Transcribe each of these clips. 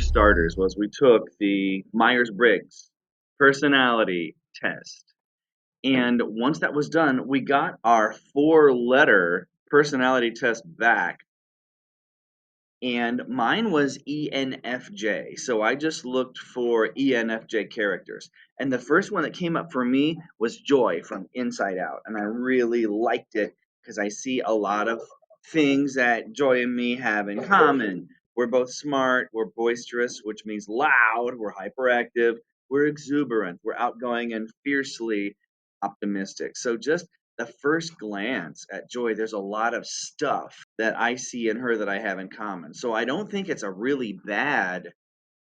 starters was we took the Myers-Briggs personality test. And once that was done, we got our 4-letter personality test back. And mine was ENFJ. So I just looked for ENFJ characters. And the first one that came up for me was Joy from Inside Out. And I really liked it because I see a lot of things that Joy and me have in common. We're both smart, we're boisterous, which means loud, we're hyperactive, we're exuberant, we're outgoing and fiercely optimistic. So just the first glance at Joy, there's a lot of stuff that I see in her that I have in common. So I don't think it's a really bad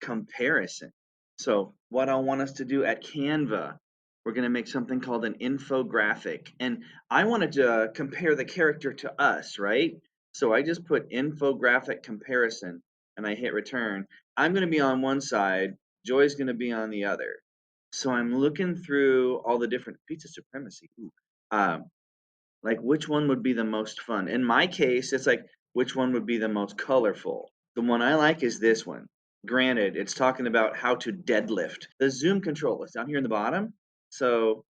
comparison. So what I want us to do at Canva, we're going to make something called an infographic. And I wanted to compare the character to us, right? So I just put infographic comparison and I hit return. I'm going to be on one side, Joy's going to be on the other. So I'm looking through all the different pizza supremacy. Ooh. Um, like which one would be the most fun? In my case, it's like which one would be the most colorful. The one I like is this one. Granted, it's talking about how to deadlift. The zoom control is down here in the bottom. So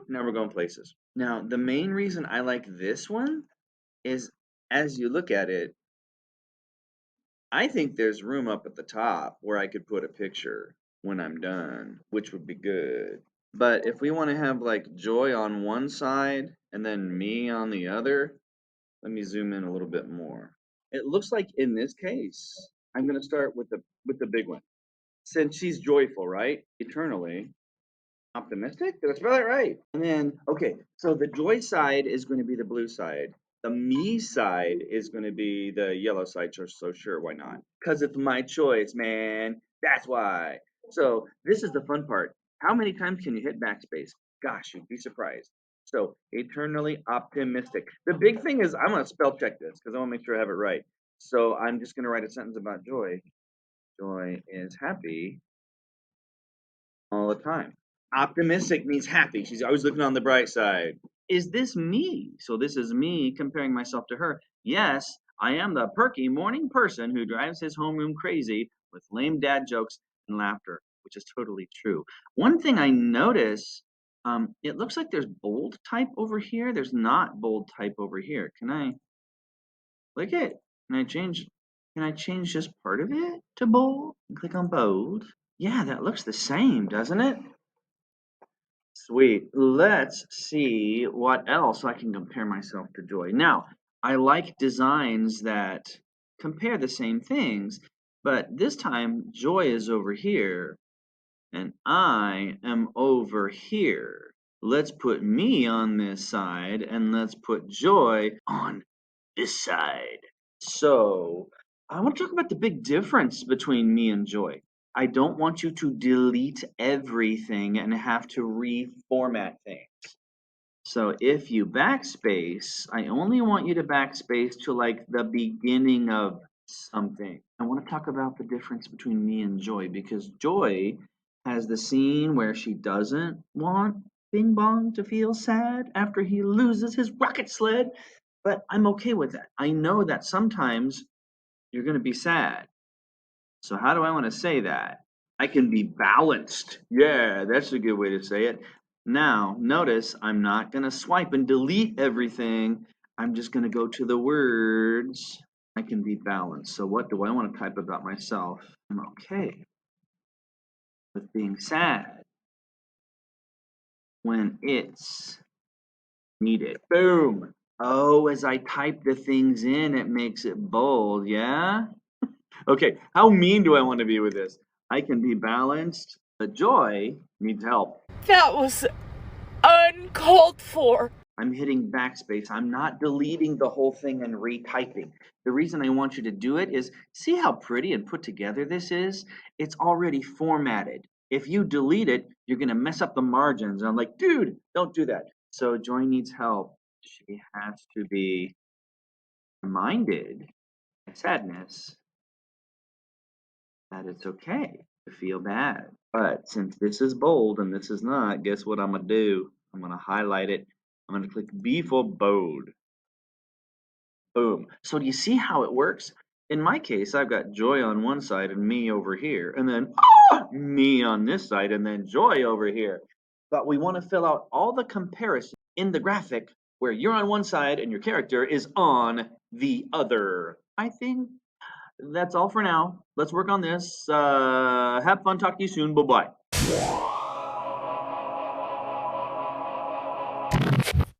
now we're going places. Now, the main reason I like this one is as you look at it, I think there's room up at the top where I could put a picture when I'm done, which would be good. But if we want to have like Joy on one side and then me on the other, let me zoom in a little bit more. It looks like in this case, I'm going to start with the big one. Since she's joyful, right? Eternally optimistic. Did I spell that right? And then, okay, so the joy side is going to be the blue side. The me side is going to be the yellow side. So sure, why not? Because it's my choice, man. That's why. So this is the fun part. How many times can you hit backspace? Gosh, you'd be surprised. So eternally optimistic. The big thing is I'm gonna spell check this because I want to make sure I have it right. So I'm just gonna write a sentence about joy. Joy is happy all the time. Optimistic means happy. She's always looking on the bright side. Is this me? So this is me comparing myself to her. Yes, I am the perky morning person who drives his homeroom crazy with lame dad jokes and laughter, which is totally true. One thing I notice, it looks like there's bold type over here. There's not bold type over here. Can I click it? Can I change? Can I change just part of it to bold? Click on bold. Yeah, that looks the same, doesn't it? Sweet. Let's see what else I can compare myself to Joy. Now, I like designs that compare the same things, but this time Joy is over here and I am over here. Let's put me on this side and let's put Joy on this side. So, I want to talk about the big difference between me and Joy. I don't want you to delete everything and have to reformat things. So if you backspace, I only want you to backspace to like the beginning of something. I want to talk about the difference between me and Joy because Joy has the scene where she doesn't want Bing Bong to feel sad after he loses his rocket sled, but I'm okay with that. I know that sometimes you're going to be sad. So how do I want to say that? I can be balanced. Yeah, that's a good way to say it. Now, notice I'm not going to swipe and delete everything. I'm just going to go to the words. I can be balanced. So what do I want to type about myself? I'm okay with being sad when it's needed. Boom. Oh, as I type the things in, it makes it bold. Yeah? Okay, how mean do I want to be with this? I can be balanced, but Joy needs help. That was uncalled for. I'm hitting backspace. I'm not deleting the whole thing and retyping. The reason I want you to do it is see how pretty and put together this is? It's already formatted. If you delete it, you're going to mess up the margins. And I'm like, dude, don't do that. So Joy needs help. She has to be reminded by sadness that it's okay to feel bad. But since this is bold and this is not, guess what I'm going to do? I'm going to highlight it. I'm going to click B for bold. Boom. So do you see how it works? In my case, I've got Joy on one side and me over here, and then me on this side, and then Joy over here. But we want to fill out all the comparisons in the graphic where you're on one side and your character is on the other. I think that's all for now. Let's work on this. Have fun. Talk to you soon. Bye bye.